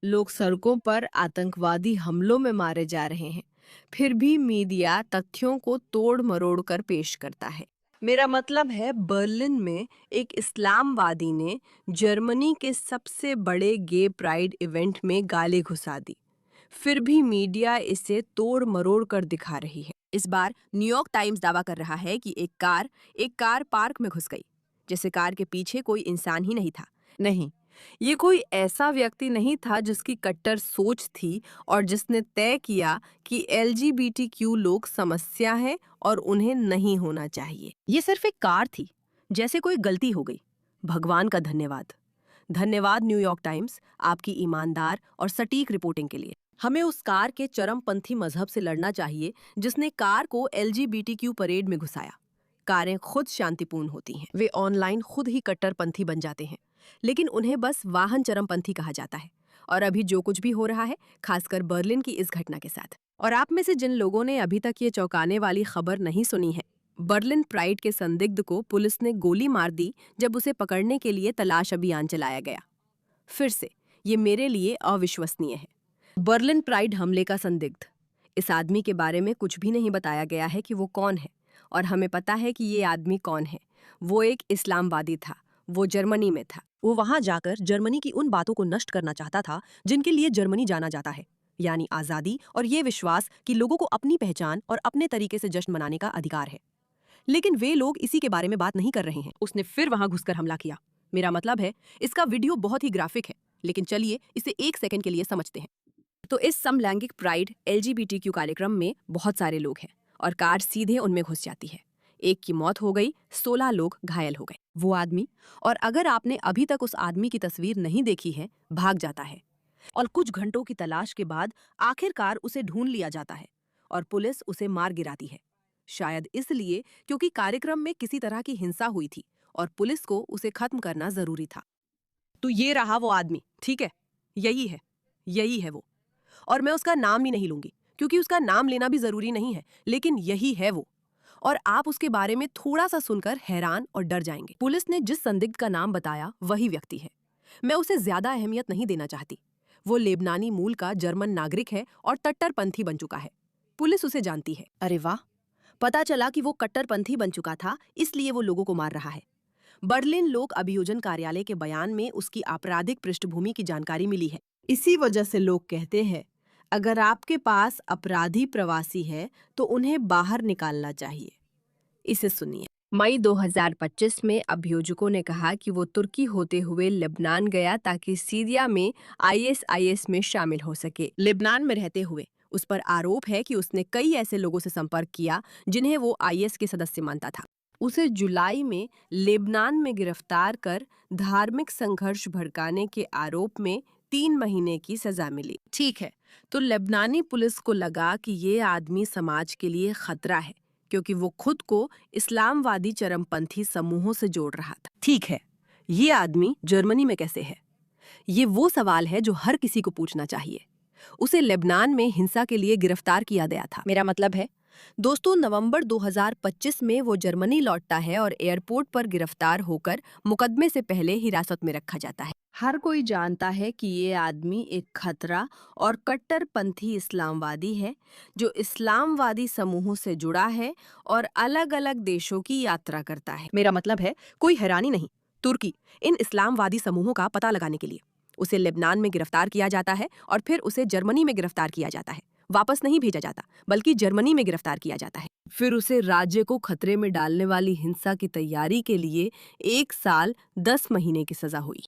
लोग सड़कों पर आतंकवादी हमलों में मारे जा रहे हैं, फिर भी मीडिया तथ्यों को तोड़ मरोड़ कर पेश करता है। मेरा मतलब है, बर्लिन में एक इस्लामवादी ने जर्मनी के सबसे बड़े गे प्राइड इवेंट में गाली घुसा दी, फिर भी मीडिया इसे तोड़ मरोड़ कर दिखा रही है। इस बार न्यूयॉर्क टाइम्स दावा कर रहा है कि एक कार पार्क में घुस गई, जैसे कार के पीछे कोई इंसान ही नहीं था। नहीं, ये कोई ऐसा व्यक्ति नहीं था जिसकी कट्टर सोच थी और जिसने तय किया कि एलजीबीटीक्यू लोग समस्या है और उन्हें नहीं होना चाहिए। ये सिर्फ एक कार थी, जैसे कोई गलती हो गई। भगवान का धन्यवाद। धन्यवाद न्यूयॉर्क टाइम्स, आपकी ईमानदार और सटीक रिपोर्टिंग के लिए। हमें उस कार के चरमपंथी मजहब से लड़ना चाहिए जिसने कार को एलजीबीटीक्यू परेड में घुसाया। कारें खुद शांतिपूर्ण होती हैं, वे ऑनलाइन खुद ही कट्टरपंथी बन जाते हैं, लेकिन उन्हें बस वाहन चरमपंथी कहा जाता है। और अभी जो कुछ भी हो रहा है, खासकर बर्लिन की इस घटना के साथ, और आप में से जिन लोगों ने अभी तक ये चौंकाने वाली खबर नहीं सुनी है, बर्लिन प्राइड के संदिग्ध को पुलिस ने गोली मार दी जब उसे पकड़ने के लिए तलाश अभियान चलाया गया। फिर से, ये मेरे लिए अविश्वसनीय है। बर्लिन प्राइड हमले का संदिग्ध। इस आदमी के बारे में कुछ भी नहीं बताया गया है कि वो कौन है, और हमें पता है कि ये आदमी कौन है। वो एक इस्लामवादी था, वो जर्मनी में था। वो वहां जाकर जर्मनी की उन बातों को नष्ट करना चाहता था जिनके लिए जर्मनी जाना जाता है, यानी आजादी और ये विश्वास कि लोगों को अपनी पहचान और अपने तरीके से जश्न मनाने का अधिकार है। लेकिन वे लोग इसी के बारे में बात नहीं कर रहे हैं। उसने फिर वहां घुसकर हमला किया। मेरा मतलब है, इसका वीडियो बहुत ही ग्राफिक है, लेकिन चलिए इसे एक सेकंड के लिए समझते हैं। तो इस समलैंगिक प्राइड एलजीबीटीक्यू कार्यक्रम में बहुत सारे लोग हैं और कार सीधे उनमें घुस जाती है। एक की मौत हो गई, 16 लोग घायल हो गए। वो आदमी, और अगर आपने अभी तक उस आदमी की तस्वीर नहीं देखी है, भाग जाता है और कुछ घंटों की तलाश के बाद आखिरकार उसे ढूंढ लिया जाता है और पुलिस उसे मार गिराती है। शायद इसलिए क्योंकि कार्यक्रम में किसी तरह की हिंसा हुई थी और पुलिस को उसे खत्म करना जरूरी था। तो ये रहा वो आदमी, ठीक है? यही है वो। और मैं उसका नाम भी नहीं लूंगी क्योंकि उसका नाम लेना भी जरूरी नहीं है, लेकिन यही है वो। और आप उसके बारे में थोड़ा सा सुनकर हैरान और डर जाएंगे। पुलिस ने जिस संदिग्ध का नाम बताया वही व्यक्ति है। मैं उसे ज्यादा अहमियत नहीं देना चाहती। वो लेबनानी मूल का जर्मन नागरिक है और कट्टरपंथी बन चुका है। पुलिस उसे जानती है। अरे वाह, पता चला कि वो कट्टरपंथी बन चुका था, इसलिए वो लोगों को मार रहा है। बर्लिन लोक अभियोजन कार्यालय के बयान में उसकी आपराधिक पृष्ठभूमि की जानकारी मिली है। इसी वजह से लोग कहते हैं, अगर आपके पास अपराधी प्रवासी है तो उन्हें बाहर निकालना चाहिए। इसे सुनिए। मई 2025 में अभियोजकों ने कहा कि वो तुर्की होते हुए लेबनान गया ताकि सीरिया में आईएसआईएस में शामिल हो सके। लेबनान में रहते हुए उस पर आरोप है कि उसने कई ऐसे लोगों से संपर्क किया जिन्हें वो आईएस के सदस्य मानता था। उसे जुलाई में लेबनान में गिरफ्तार कर धार्मिक संघर्ष भड़काने के आरोप में 3 महीने की सजा मिली। ठीक है, तो लेबनानी पुलिस को लगा कि ये आदमी समाज के लिए खतरा है क्योंकि वो खुद को इस्लामवादी चरमपंथी समूहों से जोड़ रहा था। ठीक है, ये आदमी जर्मनी में कैसे है? ये वो सवाल है जो हर किसी को पूछना चाहिए। उसे लेबनान में हिंसा के लिए गिरफ्तार किया गया था। मेरा मतलब है, दोस्तों, नवंबर 2025 में वो जर्मनी लौटता है और एयरपोर्ट पर गिरफ्तार होकर मुकदमे से पहले हिरासत में रखा जाता है। हर कोई जानता है कि ये आदमी एक खतरा और कट्टरपंथी इस्लामवादी है जो इस्लामवादी समूहों से जुड़ा है और अलग अलग देशों की यात्रा करता है। मेरा मतलब है, कोई हैरानी नहीं। तुर्की इन इस्लामवादी समूहों का पता लगाने के लिए उसे लेबनान में गिरफ्तार किया जाता है और फिर उसे जर्मनी में गिरफ्तार किया जाता है। वापस नहीं भेजा जाता, बल्कि जर्मनी में गिरफ्तार किया जाता है। फिर उसे राज्य को खतरे में डालने वाली हिंसा की तैयारी के लिए 1 साल 10 महीने की सजा हुई।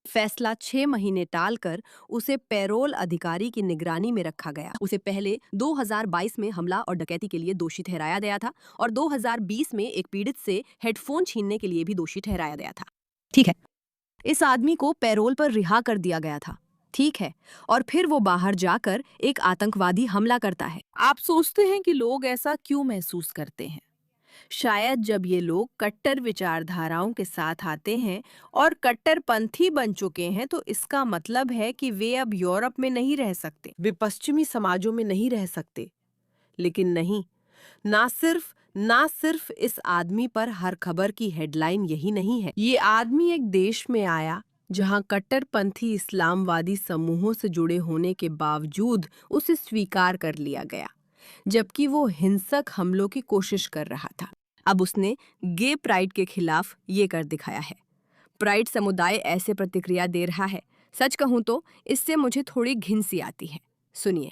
फैसला 6 महीने टालकर उसे पैरोल अधिकारी की निगरानी में रखा गया। उसे पहले 2022 में हमला और डकैती के लिए दोषी ठहराया गया था और 2020 में एक पीड़ित से हेडफोन छीनने के लिए भी दोषी ठहराया गया था। ठीक है, इस आदमी को पैरोल पर रिहा कर दिया गया था। ठीक है, और फिर वो बाहर जाकर एक आतंकवादी हमला करता है। आप सोचते हैं कि लोग ऐसा क्यों महसूस करते हैं? शायद जब ये लोग कट्टर विचारधाराओं के साथ आते हैं और कट्टरपंथी बन चुके हैं, तो इसका मतलब है कि वे अब यूरोप में नहीं रह सकते, वे पश्चिमी समाजों में नहीं रह सकते। लेकिन नहीं, ना सिर्फ इस आदमी पर हर खबर की हेडलाइन यही नहीं है। ये आदमी एक देश में आया जहां कट्टरपंथी इस्लामवादी समूहों से जुड़े होने के बावजूद उसे स्वीकार कर लिया गया, जबकि वो हिंसक हमलों की कोशिश कर रहा था। अब उसने गे प्राइड के खिलाफ ये कर दिखाया है। प्राइड समुदाय ऐसे प्रतिक्रिया दे रहा है। सच कहूं तो इससे मुझे थोड़ी घिन सी आती है। सुनिए।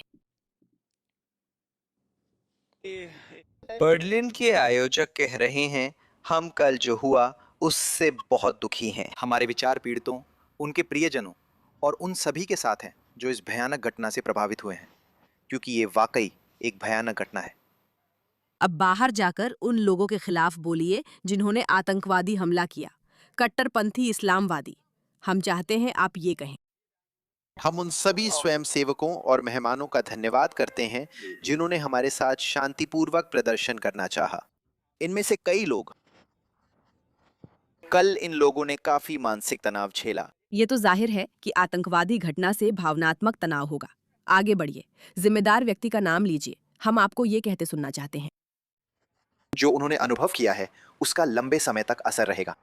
बर्लिन के आयोजक कह रहे हैं, हम कल जो हुआ उससे बहुत दुखी हैं। हमारे विचार पीड़ितों, उनके प्रियजनों और उन सभी के साथ हैं जो इस भयानक घटना से प्रभावित हुए हैं, क्योंकि ये वाकई एक भयानक घटना है। अब बाहर जाकर उन लोगों के खिलाफ बोलिए जिन्होंने आतंकवादी हमला किया, कट्टरपंथी इस्लामवादी। हम चाहते हैं आप ये कहें। हम उन सभी स्वयंसेवकों और मेहमानों का धन्यवाद करते हैं जिन्होंने हमारे साथ शांतिपूर्वक प्रदर्शन करना चाहा। इनमें से कई लोग, कल इन लोगों ने काफी मानसिक तनाव झेला। ये तो जाहिर है कि आतंकवादी घटना से भावनात्मक तनाव होगा। आगे बढ़िए, जिम्मेदार व्यक्ति का नाम लीजिए। हम आपको ये कहते सुनना चाहते हैं। जो उन्होंने अनुभव किया है उसका लंबे समय तक असर रहेगा।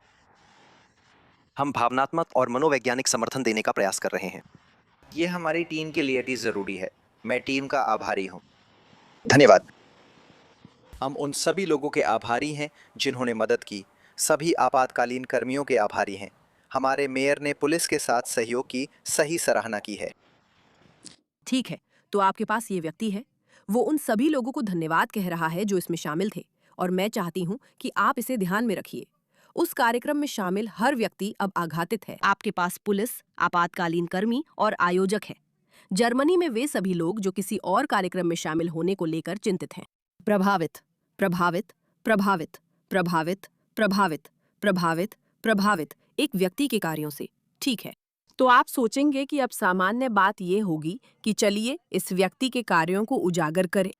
हम भावनात्मक और मनोवैज्ञानिक समर्थन देने का प्रयास कर रहे हैं। ये हमारी टीम के लिए अति ज़रूरी है। मैं टीम का आभारी हूँ। धन्यवाद। हम उन सभी लोगों के आभारी हैं जिन्होंने मदद की। सभी आपातकालीन कर्मियों के आभारी हैं। हमारे मेयर ने पुलिस के साथ सहयोग की सही सराहना की है। ठीक है, तो आपके पास ये व्यक्ति है। वो उन सभी लोगों को धन्यवाद कह रहा है जो इसमें शामिल थे, और मैं चाहती हूँ कि आप इसे ध्यान में रखिए। उस कार्यक्रम में शामिल हर व्यक्ति अब आघातित है। आपके पास पुलिस, आपातकालीन कर्मी और आयोजक है। जर्मनी में वे सभी लोग जो किसी और कार्यक्रम में शामिल होने को लेकर चिंतित हैं। प्रभावित, प्रभावित, प्रभावित, प्रभावित, प्रभावित, प्रभावित, प्रभावित एक व्यक्ति के कार्यों से। ठीक है, तो आप सोचेंगे कि अब सामान्य बात ये होगी कि चलिए इस व्यक्ति के कार्यों को उजागर करें।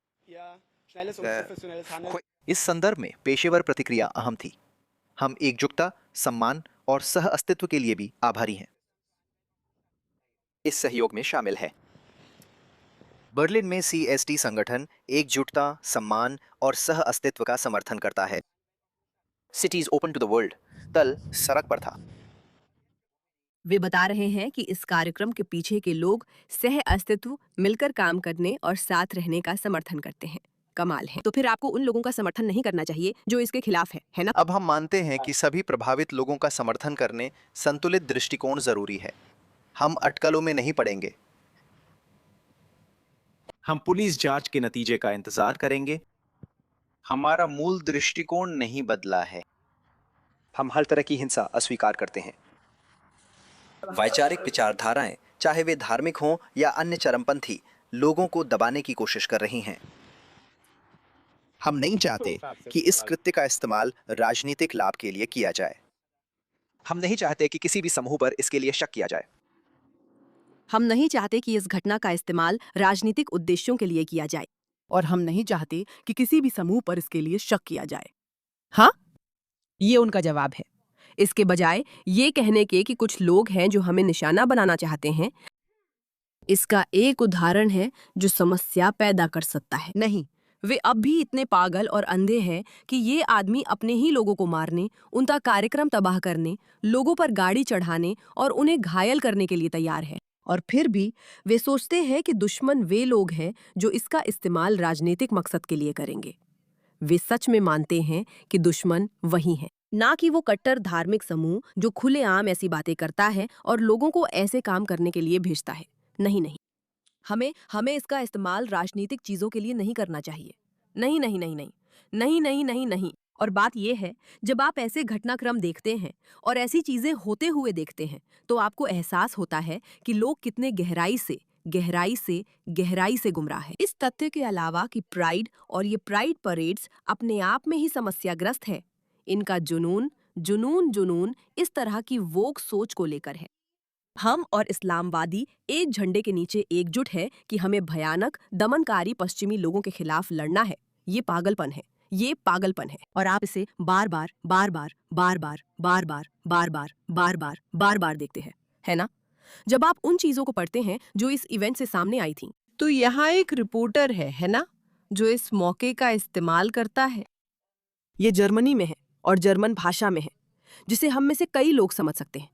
इस संदर्भ में पेशेवर प्रतिक्रिया अहम थी। हम एकजुटता, सम्मान और सह अस्तित्व के लिए भी आभारी हैं। इस सहयोग में शामिल है। बर्लिन में CST संगठन एकजुटता, सम्मान और सह अस्तित्व का समर्थन करता है। Cities open to the world दल सड़क पर था। वे बता रहे हैं कि इस कार्यक्रम के पीछे के लोग सह अस्तित्व, मिलकर काम करने और साथ रहने का समर्थन करते हैं। कमाल है। तो फिर आपको उन लोगों का समर्थन नहीं करना चाहिए जो इसके खिलाफ है ना? अब हम मानते हैं कि सभी प्रभावित लोगों का समर्थन करने संतुलित दृष्टिकोण जरूरी है। हम अटकलों में नहीं पड़ेंगे। हम पुलिस जांच के नतीजे का इंतजार करेंगे। हमारा मूल दृष्टिकोण नहीं बदला है। हम हर तरह की हिंसा अस्वीकार करते हैं। वैचारिक विचारधाराएं, चाहे वे धार्मिक हों या अन्य चरमपंथी, लोगों को दबाने की कोशिश कर रही हैं। हम नहीं चाहते कि इस कृत्य का इस्तेमाल राजनीतिक लाभ के लिए किया जाए। हम नहीं चाहते कि किसी भी समूह पर इसके लिए शक किया जाए। हम नहीं चाहते कि इस घटना का इस्तेमाल राजनीतिक उद्देश्यों के लिए किया जाए, और हम नहीं चाहते कि किसी भी समूह पर इसके लिए शक किया जाए। हाँ, ये उनका जवाब है। इसके बजाय ये कहने के कि कुछ लोग हैं जो हमें निशाना बनाना चाहते हैं, इसका एक उदाहरण है जो समस्या पैदा कर सकता है। नहीं, वे अब भी इतने पागल और अंधे हैं कि ये आदमी अपने ही लोगों को मारने, उनका कार्यक्रम तबाह करने, लोगों पर गाड़ी चढ़ाने और उन्हें घायल करने के लिए तैयार है। और फिर भी वे सोचते हैं कि दुश्मन वे लोग हैं जो इसका इस्तेमाल राजनीतिक मकसद के लिए करेंगे। वे सच में मानते हैं कि दुश्मन वही है, ना कि वो कट्टर धार्मिक समूह जो खुलेआम ऐसी बातें करता है और लोगों को ऐसे काम करने के लिए भेजता है। नहीं नहीं, हमें इसका इस्तेमाल राजनीतिक चीजों के लिए नहीं करना चाहिए। नहीं नहीं नहीं नहीं नहीं नहीं नहीं नहीं। और बात यह है, जब आप ऐसे घटनाक्रम देखते हैं और ऐसी चीजें होते हुए देखते हैं, तो आपको एहसास होता है कि लोग कितने गहराई से गुमराह है। इस तथ्य के अलावा कि प्राइड और ये प्राइड परेड्स अपने आप में ही समस्याग्रस्त है, इनका जुनून इस तरह की वोक सोच को लेकर है। हम और इस्लामवादी एक झंडे के नीचे एकजुट है कि हमें भयानक, दमनकारी पश्चिमी लोगों के खिलाफ लड़ना है। ये पागलपन है, और आप इसे बार बार देखते हैं, है ना? जब आप उन चीजों को पढ़ते हैं जो इस इवेंट से सामने आई थीं, तो यहाँ एक रिपोर्टर है ना, जो इस मौके का इस्तेमाल करता है। ये जर्मनी में है और जर्मन भाषा में है, जिसे हम में से कई लोग समझ सकते हैं।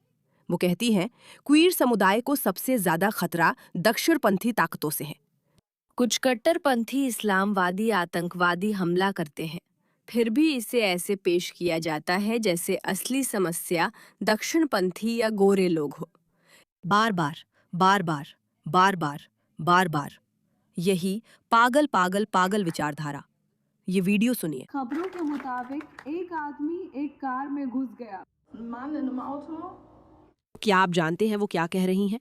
वो कहती हैं, क्वीर समुदाय को सबसे ज्यादा खतरा दक्षिणपंथी ताकतों से है। कुछ कट्टरपंथी इस्लामवादी आतंकवादी हमला करते हैं, फिर भी इसे ऐसे पेश किया जाता है जैसे असली समस्या दक्षिणपंथी या गोरे लोग हो। बार बार, बार बार, बार बार, बार बार, यही पागल पागल पागल विचारधारा। ये वीडियो सुनिए। खबरों के मुताबिक एक आदमी एक कार में घुस गया। Mann in einem Auto. क्या आप जानते हैं वो क्या कह रही हैं?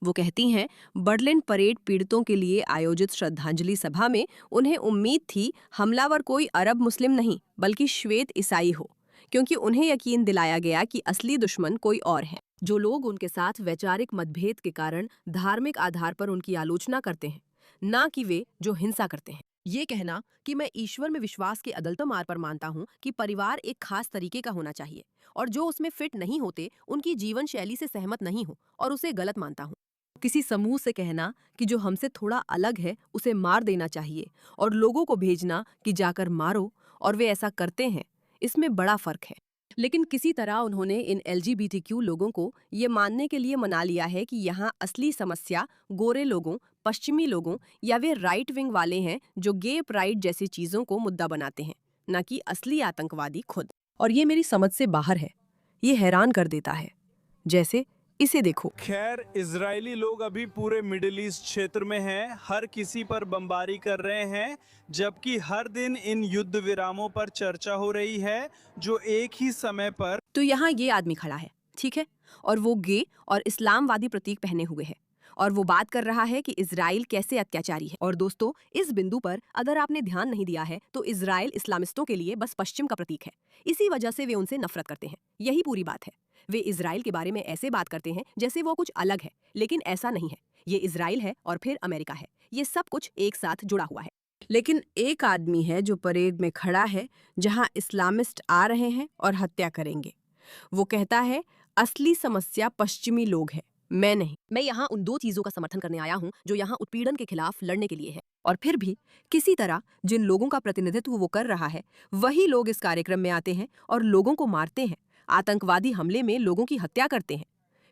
वो कहती हैं, बर्लिन परेड पीड़ितों के लिए आयोजित श्रद्धांजलि सभा में उन्हें उम्मीद थी हमलावर कोई अरब मुस्लिम नहीं बल्कि श्वेत ईसाई हो, क्योंकि उन्हें यकीन दिलाया गया कि असली दुश्मन कोई और है। जो लोग उनके साथ वैचारिक मतभेद के कारण धार्मिक आधार पर उनकी आलोचना करते हैं, ना कि वे जो हिंसा करते हैं। ये कहना कि मैं ईश्वर में विश्वास के अदलतमार पर मानता हूँ कि परिवार एक खास तरीके का होना चाहिए और जो उसमें फिट नहीं होते उनकी जीवन शैली से सहमत नहीं हो और उसे गलत मानता हूँ। किसी समूह से कहना कि जो हमसे थोड़ा अलग है उसे मार देना चाहिए और लोगों को भेजना कि जाकर मारो, और वे ऐसा करते हैं, इसमें बड़ा फर्क है। लेकिन किसी तरह उन्होंने इन LGBTQ लोगों को ये मानने के लिए मना लिया है कि यहाँ असली समस्या गोरे लोगों, पश्चिमी लोगों या वे राइट विंग वाले हैं जो गे प्राइड जैसी चीजों को मुद्दा बनाते हैं, न कि असली आतंकवादी खुद। और ये मेरी समझ से बाहर है। ये हैरान कर देता है। जैसे इसे देखो। खैर, इजरायली लोग अभी पूरे मिडिल ईस्ट क्षेत्र में हैं, हर किसी पर बमबारी कर रहे हैं, जबकि हर दिन इन युद्ध विरामों पर चर्चा हो रही है जो एक ही समय पर। तो यहाँ ये आदमी खड़ा है, ठीक है, और वो गे और इस्लामवादी प्रतीक पहने हुए है और वो बात कर रहा है कि इजराइल कैसे अत्याचारी है। और दोस्तों, इस बिंदु पर अगर आपने ध्यान नहीं दिया है तो इजराइल इस्लामिस्टों के लिए बस पश्चिम का प्रतीक है। इसी वजह से वे उनसे नफरत करते हैं। यही पूरी बात है। वे इजराइल के बारे में ऐसे बात करते हैं जैसे वो कुछ अलग है, लेकिन ऐसा नहीं है। ये इजराइल है और फिर अमेरिका है। ये सब कुछ एक साथ जुड़ा हुआ है। लेकिन एक आदमी है जो परेड में खड़ा है जहां इस्लामिस्ट आ रहे हैं और हत्या करेंगे। वो कहता है असली समस्या पश्चिमी लोग हैं, मैं नहीं। मैं यहाँ उन दो चीजों का समर्थन करने आया हूँ जो यहाँ उत्पीड़न के खिलाफ लड़ने के लिए है। और फिर भी किसी तरह जिन लोगों का प्रतिनिधित्व वो कर रहा है, वही लोग इस कार्यक्रम में आते हैं और लोगों को मारते हैं, आतंकवादी हमले में लोगों की हत्या करते हैं।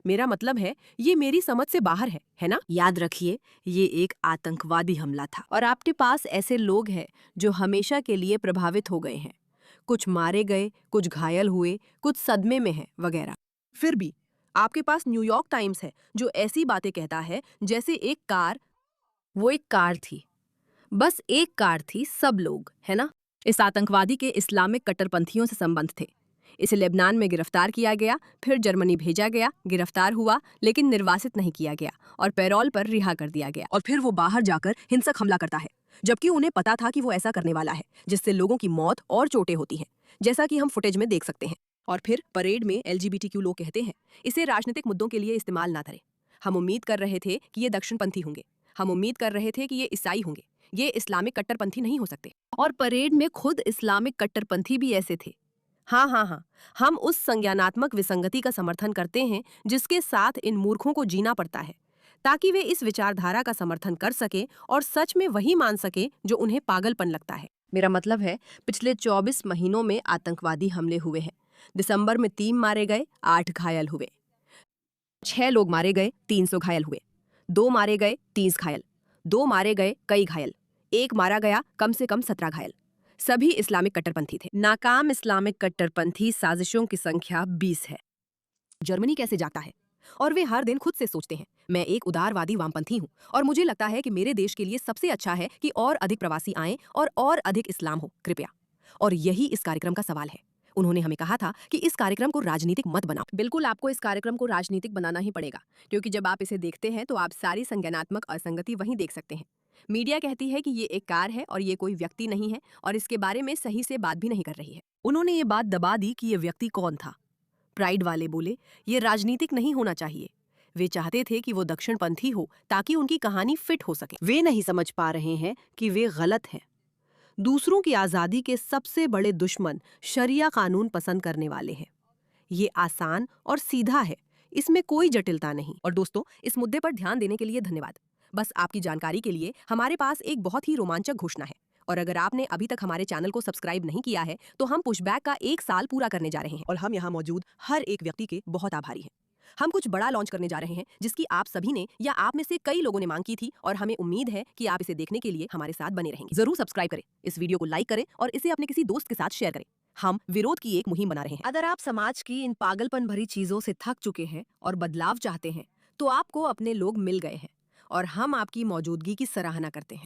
मेरा मतलब है, ये मेरी समझ से बाहर है ना? याद रखिए, ये एक आतंकवादी हमला था और आपके पास ऐसे लोग हैं जो हमेशा के लिए प्रभावित हो गए हैं। कुछ मारे गए, कुछ घायल हुए, कुछ सदमे में हैं वगैरह। फिर भी आपके पास न्यूयॉर्क टाइम्स है जो ऐसी बातें कहता है जैसे एक कार। वो एक कार थी, बस एक कार थी, सब लोग, है ना? इस आतंकवादी के इस्लामिक कट्टरपंथियों से संबंध थे। इसे लेबनान में गिरफ्तार किया गया, फिर जर्मनी भेजा गया, गिरफ्तार हुआ लेकिन निर्वासित नहीं किया गया और पैरोल पर रिहा कर दिया गया। और फिर वो बाहर जाकर हिंसक हमला करता है, जबकि उन्हें पता था कि वो ऐसा करने वाला है, जिससे लोगों की मौत और चोटें होती हैं, जैसा कि हम फुटेज में देख सकते हैं। और फिर परेड में LGBTQ लोग कहते हैं, इसे राजनीतिक मुद्दों के लिए इस्तेमाल ना करें। हम उम्मीद कर रहे थे कि ये दक्षिणपंथी होंगे, हम उम्मीद कर रहे थे कि ये ईसाई होंगे, ये इस्लामिक कट्टरपंथी नहीं हो सकते। और परेड में खुद इस्लामिक कट्टरपंथी भी ऐसे थे। हाँ, हम उस संज्ञानात्मक विसंगति का समर्थन करते हैं जिसके साथ इन मूर्खों को जीना पड़ता है, ताकि वे इस विचारधारा का समर्थन कर सके और सच में वही मान सके जो उन्हें पागलपन लगता है। मेरा मतलब है, पिछले 24 महीनों में आतंकवादी हमले हुए हैं। दिसंबर में 3 मारे गए, 8 घायल हुए। 6 लोग मारे गए, 300 घायल हुए। 2 मारे गए, 30 घायल। 2 मारे गए, कई घायल। 1 मारा गया, कम से कम 17 घायल। सभी इस्लामिक कट्टरपंथी थे। नाकाम इस्लामिक कट्टरपंथी साजिशों की संख्या 20 है। जर्मनी कैसे जाता है? और वे हर दिन खुद से सोचते हैं, मैं एक उदारवादी वामपंथी हूँ और मुझे लगता है कि मेरे देश के लिए सबसे अच्छा है कि और अधिक प्रवासी आएं और अधिक इस्लाम हो, कृपया। और यही इस कार्यक्रम का सवाल है। उन्होंने हमें कहा था कि इस कार्यक्रम को राजनीतिक मत बनाओ। बिल्कुल, आपको इस कार्यक्रम को राजनीतिक बनाना ही पड़ेगा, क्योंकि जब आप इसे देखते हैं तो आप सारी संज्ञानात्मक असंगति वहीं देख सकते हैं। मीडिया कहती है कि ये एक कार है और ये कोई व्यक्ति नहीं है और इसके बारे में सही से बात भी नहीं कर रही है। उन्होंने ये बात दबा दी कि ये व्यक्ति कौन था। प्राइड वाले बोले, ये राजनीतिक नहीं होना चाहिए। वे चाहते थे कि वो दक्षिणपंथी हो ताकि उनकी कहानी फिट हो सके। वे नहीं समझ पा रहे हैं कि वे गलत हैं। दूसरों की आज़ादी के सबसे बड़े दुश्मन शरिया कानून पसंद करने वाले हैं। ये आसान और सीधा है, इसमें कोई जटिलता नहीं। और दोस्तों, इस मुद्दे पर ध्यान देने के लिए धन्यवाद। बस आपकी जानकारी के लिए हमारे पास एक बहुत ही रोमांचक घोषणा है। और अगर आपने अभी तक हमारे चैनल को सब्सक्राइब नहीं किया है तो हम पुशबैक का 1 साल पूरा करने जा रहे हैं और हम यहाँ मौजूद हर एक व्यक्ति के बहुत आभारी हैं। हम कुछ बड़ा लॉन्च करने जा रहे हैं जिसकी आप सभी ने या आप में से कई लोगों ने मांग की थी और हमें उम्मीद है कि आप इसे देखने के लिए हमारे साथ बने रहेंगे। जरूर सब्सक्राइब करें, इस वीडियो को लाइक करें और इसे अपने किसी दोस्त के साथ शेयर करें। हम विरोध की एक मुहिम बना रहे हैं। अगर आप समाज की इन पागलपन भरी चीजों से थक चुके हैं और बदलाव चाहते हैं तो आपको अपने लोग मिल गए हैं और हम आपकी मौजूदगी की सराहना करते हैं।